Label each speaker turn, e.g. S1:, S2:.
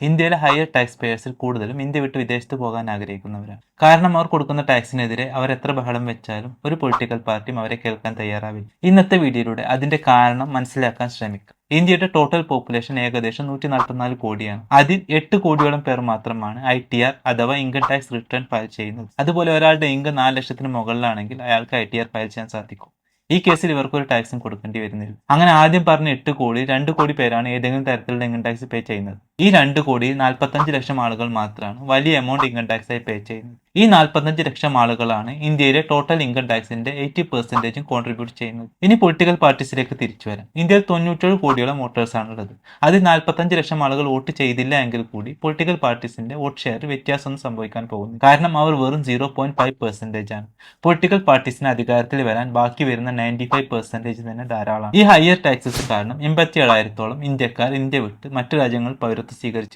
S1: ഇന്ത്യയിലെ higher tax പേയേഴ്സിൽ കൂടുതലും India വിട്ട് വിദേശത്ത് പോകാൻ ആഗ്രഹിക്കുന്നവരാണ്. കാരണം അവർ കൊടുക്കുന്ന ടാക്സിനെതിരെ അവർ എത്ര ബഹളം വെച്ചാലും ഒരു പൊളിറ്റിക്കൽ പാർട്ടിയും അവരെ കേൾക്കാൻ തയ്യാറാവില്ല. ഇന്നത്തെ വീഡിയോയിലൂടെ അതിന്റെ കാരണം മനസ്സിലാക്കാൻ ശ്രമിക്കാം. ഇന്ത്യയുടെ ടോട്ടൽ പോപ്പുലേഷൻ ഏകദേശം 144 കോടിയാണ്. അതിൽ 8 കോടിയോളം പേർ മാത്രമാണ് ITR അഥവാ ഇൻകം ടാക്സ് റിട്ടേൺ ഫയൽ ചെയ്യുന്നത്. അതുപോലെ ഒരാളുടെ ഇൻകം 4 ലക്ഷത്തിന് മുകളിലാണെങ്കിൽ അയാൾക്ക് ITR ഫയൽ ചെയ്യാൻ സാധിക്കും. ഈ കേസിൽ ഇവർക്ക് ഒരു ടാക്സും കൊടുക്കേണ്ടി വരുന്നില്ല. അങ്ങനെ ആദ്യം പറഞ്ഞ 8 കോടി 2 കോടി പേരാണ് ഏതെങ്കിലും തരത്തിലുള്ള ഇൻകം ടാക്സ് പേ ചെയ്യുന്നത്. ഈ 2 കോടിയിൽ 45 ലക്ഷം ആളുകൾ മാത്രമാണ് വലിയ എമൗണ്ട് ഇൻകം ടാക്സായി പേ ചെയ്യുന്നത്. ഈ 45 ലക്ഷം ആളുകളാണ് ഇന്ത്യയിലെ ടോട്ടൽ ഇൻകം ടാക്സിന്റെ 80% കോൺട്രിബ്യൂട്ട് ചെയ്യുന്നത്. ഇനി പൊളിറ്റിക്കൽ പാർട്ടീസിലേക്ക് തിരിച്ചു വരാം. ഇന്ത്യയിൽ 97 കോടിയോളം വോട്ടേഴ്സ് ആണുള്ളത്. അതിൽ 45 ലക്ഷം ആളുകൾ വോട്ട് ചെയ്തില്ല എങ്കിൽ കൂടി പൊളിറ്റിക്കൽ പാർട്ടീസിന്റെ വോട്ട് ഷെയർ വ്യത്യാസമൊന്നും സംഭവിക്കാൻ പോകുന്നു. കാരണം അവർ വെറും 0.5% ആണ്. പൊളിറ്റിക്കൽ പാർട്ടീസിന് അധികാരത്തിൽ വരാൻ ബാക്കി വരുന്ന 95% തന്നെ ധാരാളമാണ്. ഈ ഹയർ ടാക്സസ് കാരണം 87,000-ഓളം ഇന്ത്യക്കാർ ഇന്ത്യ വിട്ട് മറ്റു രാജ്യങ്ങളിൽ പൗരത്വം സ്വീകരിച്ചു.